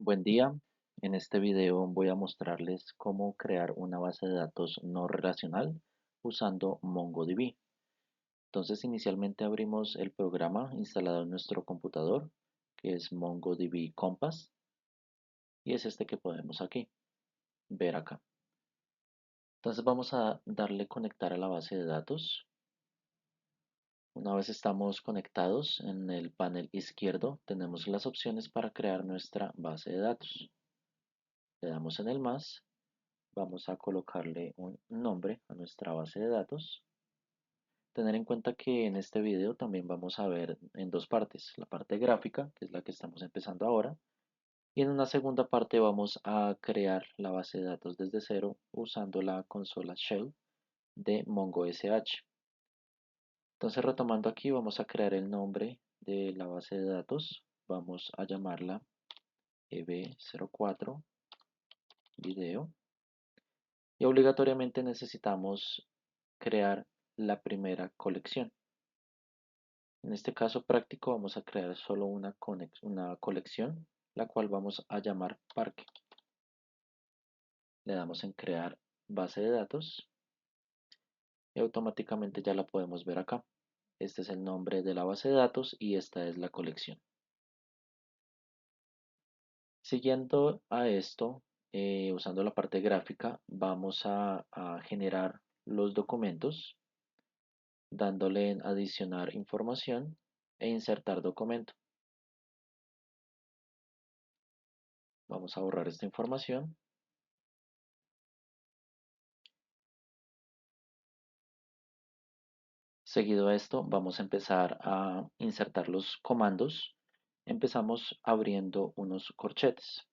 Buen día, en este video voy a mostrarles cómo crear una base de datos no relacional usando MongoDB. Entonces inicialmente abrimos el programa instalado en nuestro computador, que es MongoDB Compass, y es este que podemos aquí ver acá. Entonces vamos a darle conectar a la base de datos. Una vez estamos conectados, en el panel izquierdo tenemos las opciones para crear nuestra base de datos. Le damos en el más. Vamos a colocarle un nombre a nuestra base de datos. Tener en cuenta que en este video también vamos a ver en dos partes, la parte gráfica, que es la que estamos empezando ahora, y en una segunda parte vamos a crear la base de datos desde cero usando la consola Shell de MongoSH. Entonces, retomando aquí, vamos a crear el nombre de la base de datos. Vamos a llamarla eb04 video, y obligatoriamente necesitamos crear la primera colección. En este caso práctico vamos a crear solo una colección, la cual vamos a llamar parque. Le damos en crear base de datos y automáticamente ya la podemos ver acá. Este es el nombre de la base de datos y esta es la colección. Siguiendo a esto, usando la parte gráfica, vamos a generar los documentos, dándole en adicionar información e insertar documento. Vamos a borrar esta información. Seguido a esto, vamos a empezar a insertar los comandos. Empezamos abriendo unos corchetes,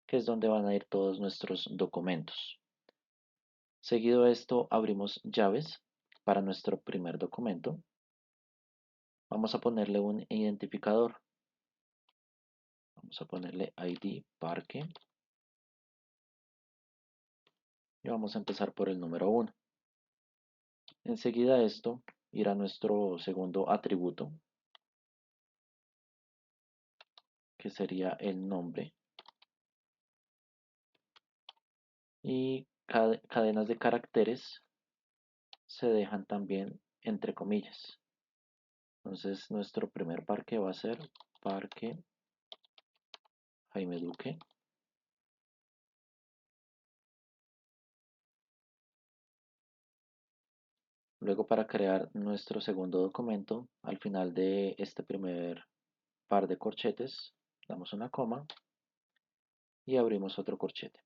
que es donde van a ir todos nuestros documentos. Seguido a esto, abrimos llaves para nuestro primer documento. Vamos a ponerle un identificador. Vamos a ponerle ID parque. Y vamos a empezar por el número 1. Enseguida a esto, ir a nuestro segundo atributo, que sería el nombre. Y cadenas de caracteres se dejan también entre comillas. Entonces nuestro primer parque va a ser Parque Jaime Duque. Luego, para crear nuestro segundo documento, al final de este primer par de corchetes, damos una coma y abrimos otro corchete.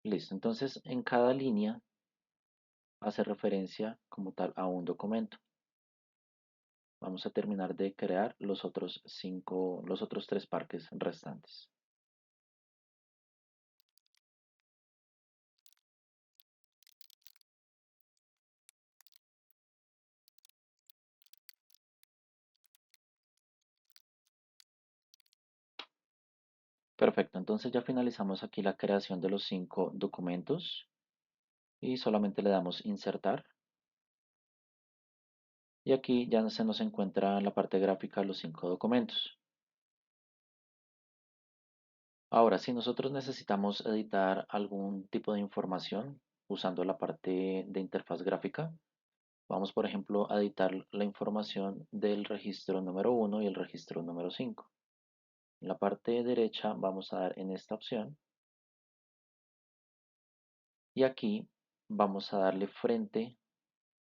Listo, entonces en cada línea hace referencia como tal a un documento. Vamos a terminar de crear los otros tres parques restantes. Perfecto, entonces ya finalizamos aquí la creación de los 5 documentos y solamente le damos insertar. Y aquí ya se nos encuentra en la parte gráfica los 5 documentos. Ahora, si nosotros necesitamos editar algún tipo de información usando la parte de interfaz gráfica, vamos por ejemplo a editar la información del registro número 1 y el registro número 5. En la parte derecha vamos a dar en esta opción y aquí vamos a darle frente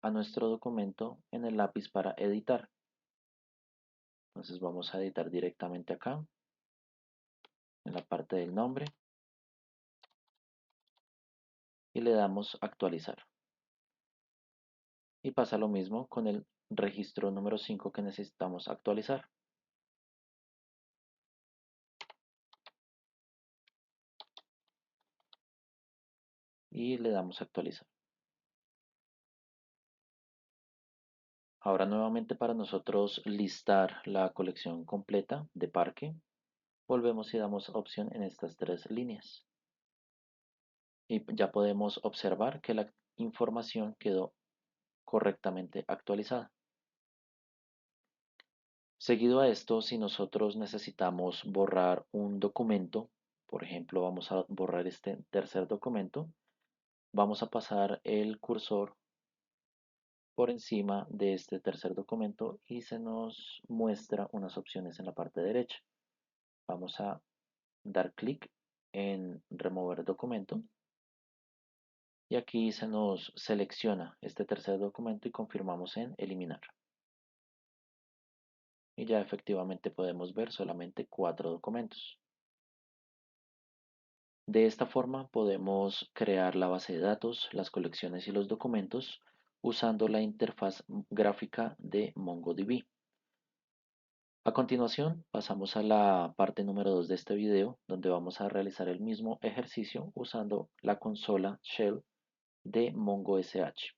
a nuestro documento en el lápiz para editar. Entonces vamos a editar directamente acá, en la parte del nombre, y le damos actualizar. Y pasa lo mismo con el registro número 5 que necesitamos actualizar. Y le damos actualizar. Ahora nuevamente, para nosotros listar la colección completa de parque, volvemos y damos opción en estas tres líneas. Y ya podemos observar que la información quedó correctamente actualizada. Seguido a esto, si nosotros necesitamos borrar un documento, por ejemplo, vamos a borrar este tercer documento, vamos a pasar el cursor por encima de este tercer documento y se nos muestra unas opciones en la parte derecha. Vamos a dar clic en remover documento y aquí se nos selecciona este tercer documento y confirmamos en eliminar. Y ya efectivamente podemos ver solamente 4 documentos. De esta forma podemos crear la base de datos, las colecciones y los documentos usando la interfaz gráfica de MongoDB. A continuación pasamos a la parte número 2 de este video, donde vamos a realizar el mismo ejercicio usando la consola Shell de MongoSH.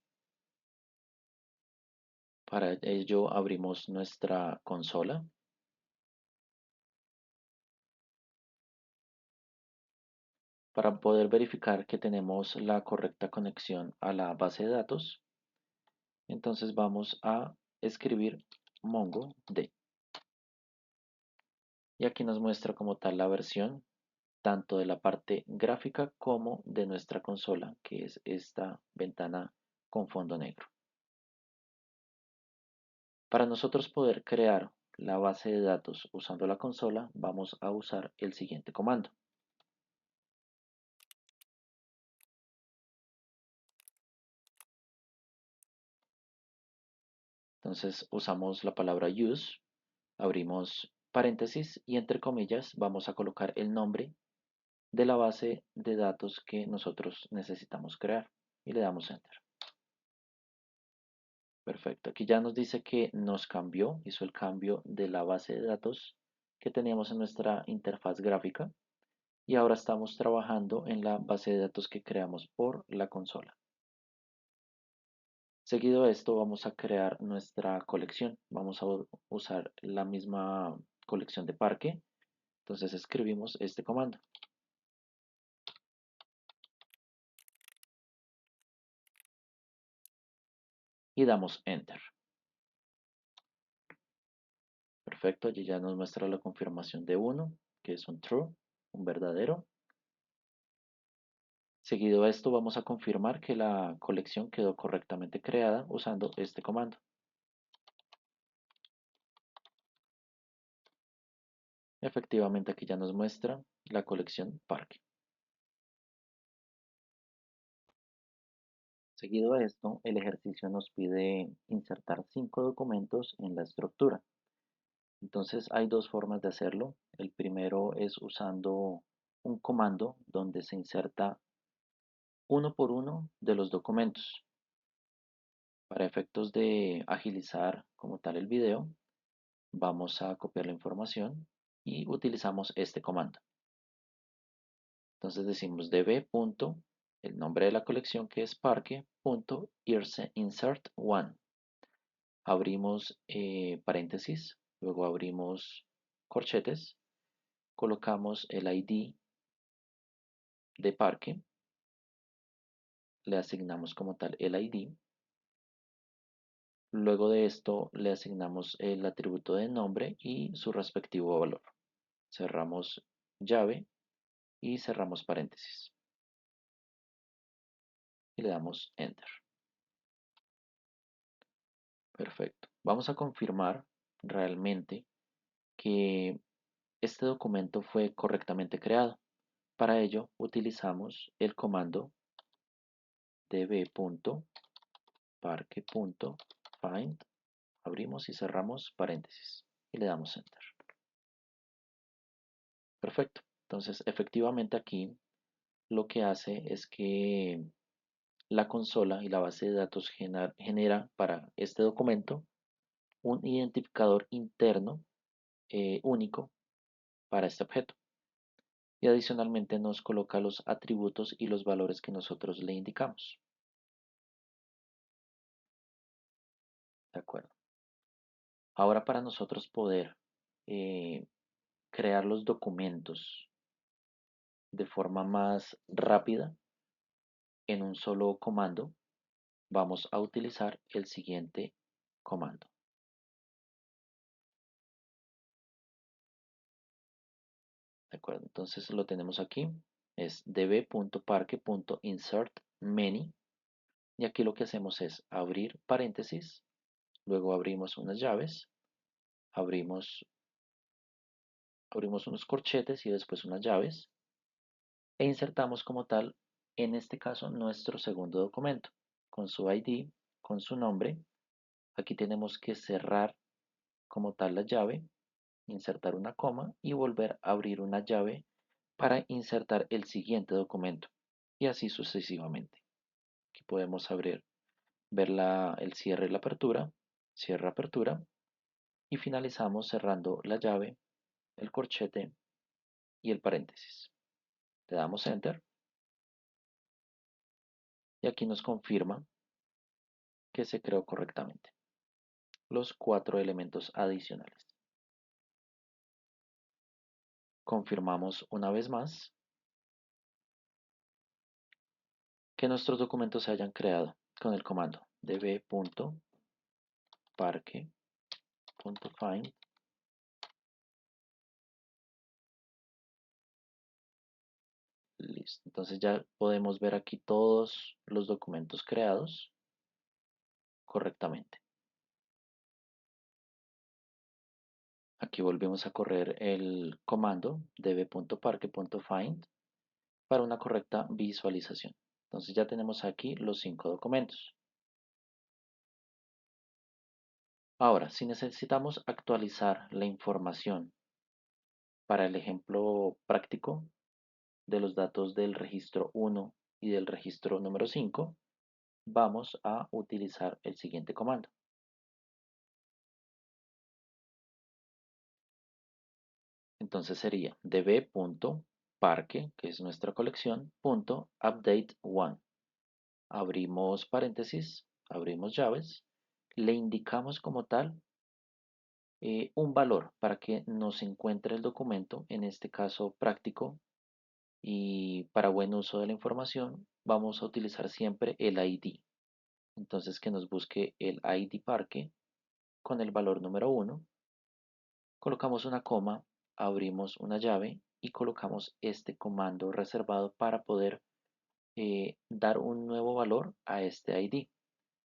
Para ello abrimos nuestra consola. Para poder verificar que tenemos la correcta conexión a la base de datos, entonces vamos a escribir MongoD. Y aquí nos muestra como tal la versión tanto de la parte gráfica como de nuestra consola, que es esta ventana con fondo negro. Para nosotros poder crear la base de datos usando la consola, vamos a usar el siguiente comando. Entonces usamos la palabra use, abrimos paréntesis y entre comillas vamos a colocar el nombre de la base de datos que nosotros necesitamos crear y le damos enter. Perfecto, aquí ya nos dice que nos cambió, hizo el cambio de la base de datos que teníamos en nuestra interfaz gráfica y ahora estamos trabajando en la base de datos que creamos por la consola. Seguido a esto vamos a crear nuestra colección, vamos a usar la misma colección de parque, entonces escribimos este comando. Y damos enter. Perfecto, allí ya nos muestra la confirmación de 1, que es un true, un verdadero. Seguido a esto vamos a confirmar que la colección quedó correctamente creada usando este comando. Efectivamente aquí ya nos muestra la colección parque. Seguido a esto, el ejercicio nos pide insertar 5 documentos en la estructura. Entonces hay dos formas de hacerlo. El primero es usando un comando donde se inserta uno por uno de los documentos. Para efectos de agilizar como tal el video, vamos a copiar la información y utilizamos este comando. Entonces decimos db. El nombre de la colección que es parque.insert1. Abrimos paréntesis, luego abrimos corchetes, colocamos el ID de parque, le asignamos como tal el ID. Luego de esto le asignamos el atributo de nombre y su respectivo valor. Cerramos llave y cerramos paréntesis. Y le damos enter. Perfecto. Vamos a confirmar realmente que este documento fue correctamente creado. Para ello utilizamos el comando db.parque.find, abrimos y cerramos paréntesis y le damos enter. Perfecto. Entonces efectivamente aquí lo que hace es que la consola y la base de datos genera para este documento un identificador interno único para este objeto. Y adicionalmente nos coloca los atributos y los valores que nosotros le indicamos. ¿De acuerdo? Ahora para nosotros poder eh, crear los documentos de forma más rápida en un solo comando, vamos a utilizar el siguiente comando. ¿De acuerdo? Entonces lo tenemos aquí, es db.parque.insert_many y aquí lo que hacemos es abrir paréntesis, luego abrimos unas llaves, abrimos, abrimos unos corchetes y después unas llaves e insertamos como tal, en este caso, nuestro segundo documento con su ID, con su nombre. Aquí tenemos que cerrar como tal la llave, insertar una coma y volver a abrir una llave para insertar el siguiente documento y así sucesivamente. Aquí podemos abrir, ver el cierre y la apertura, cierre, apertura y finalizamos cerrando la llave, el corchete y el paréntesis. Le damos Enter y aquí nos confirma que se creó correctamente los 4 elementos adicionales. Confirmamos una vez más que nuestros documentos se hayan creado con el comando db.parque.find. Listo. Entonces ya podemos ver aquí todos los documentos creados correctamente. Aquí volvemos a correr el comando db.parque.find para una correcta visualización. Entonces ya tenemos aquí los 5 documentos. Ahora, si necesitamos actualizar la información para el ejemplo práctico de los datos del registro 1 y del registro número 5, vamos a utilizar el siguiente comando. Entonces sería db.parque, que es nuestra colección, .update1. Abrimos paréntesis, abrimos llaves, le indicamos como tal un valor para que nos encuentre el documento, en este caso práctico, y para buen uso de la información vamos a utilizar siempre el ID. Entonces que nos busque el ID parque con el valor número 1, colocamos una coma, abrimos una llave y colocamos este comando reservado para poder dar un nuevo valor a este ID,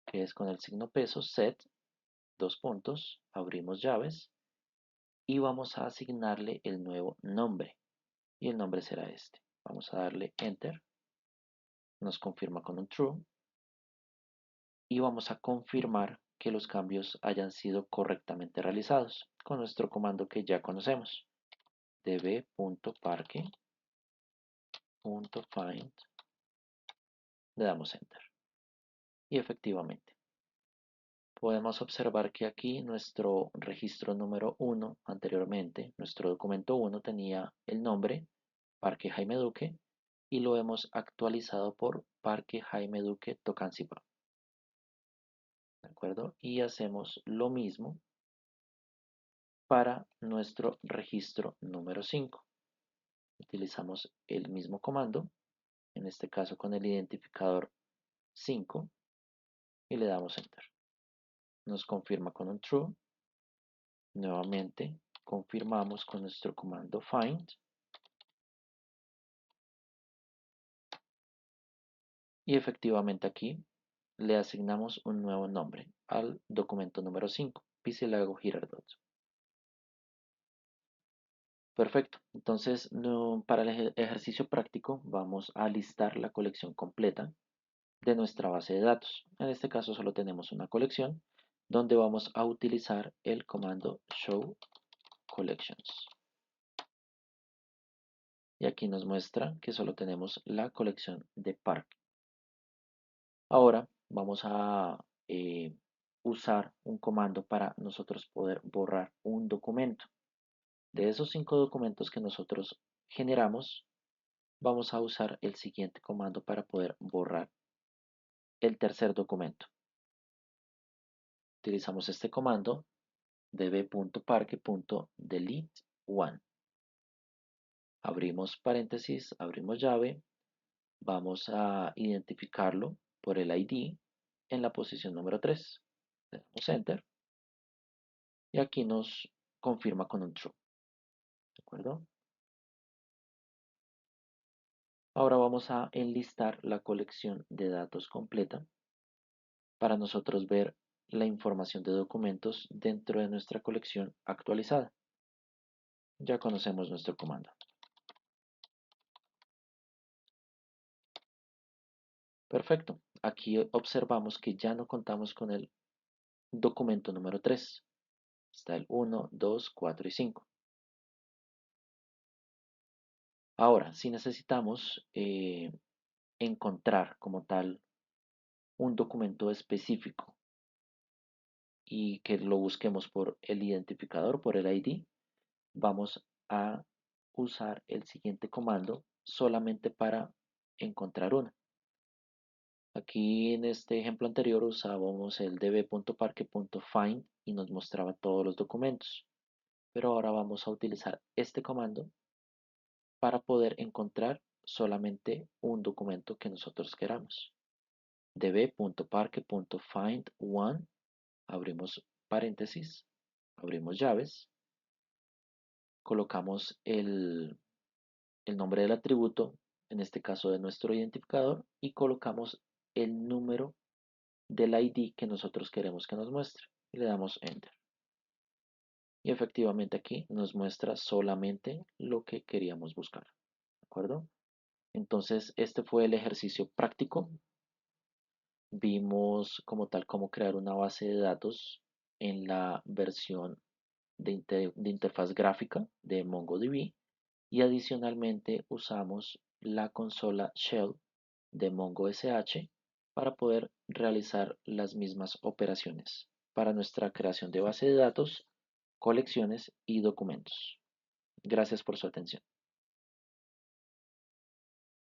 que es con el signo peso set, dos puntos, abrimos llaves y vamos a asignarle el nuevo nombre y el nombre será este. Vamos a darle enter, nos confirma con un true y vamos a confirmar que los cambios hayan sido correctamente realizados con nuestro comando que ya conocemos, db.parque.find, le damos enter y efectivamente podemos observar que aquí nuestro registro número 1 anteriormente, nuestro documento 1 tenía el nombre Parque Jaime Duque y lo hemos actualizado por Parque Jaime Duque Tocancipá. ¿De acuerdo? Y hacemos lo mismo para nuestro registro número 5. Utilizamos el mismo comando, en este caso con el identificador 5 y le damos enter. Nos confirma con un true. Nuevamente confirmamos con nuestro comando find y efectivamente aquí le asignamos un nuevo nombre al documento número 5, Piscilago Girardot. Perfecto, entonces para el ejercicio práctico vamos a listar la colección completa de nuestra base de datos. En este caso solo tenemos una colección donde vamos a utilizar el comando show collections. Y aquí nos muestra que solo tenemos la colección de parque. Ahora vamos a usar un comando para nosotros poder borrar un documento. De esos 5 documentos que nosotros generamos, vamos a usar el siguiente comando para poder borrar el tercer documento. Utilizamos este comando db.parque.delete1. Abrimos paréntesis, abrimos llave, vamos a identificarlo por el ID en la posición número 3. Le damos Enter y aquí nos confirma con un True. ¿De acuerdo? Ahora vamos a enlistar la colección de datos completa para nosotros ver la información de documentos dentro de nuestra colección actualizada. Ya conocemos nuestro comando. Perfecto. Aquí observamos que ya no contamos con el documento número 3. Está el 1, 2, 4 y 5. Ahora, si necesitamos encontrar como tal un documento específico y que lo busquemos por el identificador, por el ID, vamos a usar el siguiente comando solamente para encontrar una. Aquí en este ejemplo anterior usábamos el db.parque.find y nos mostraba todos los documentos. Pero ahora vamos a utilizar este comando para poder encontrar solamente un documento que nosotros queramos. db.parque.find1, abrimos paréntesis, abrimos llaves, colocamos el nombre del atributo, en este caso de nuestro identificador, y colocamos el número del ID que nosotros queremos que nos muestre. Y le damos Enter. Y efectivamente aquí nos muestra solamente lo que queríamos buscar. ¿De acuerdo? Entonces, este fue el ejercicio práctico. Vimos como tal cómo crear una base de datos en la versión de interfaz gráfica de MongoDB y adicionalmente usamos la consola Shell de MongoSH para poder realizar las mismas operaciones para nuestra creación de base de datos, colecciones y documentos. Gracias por su atención.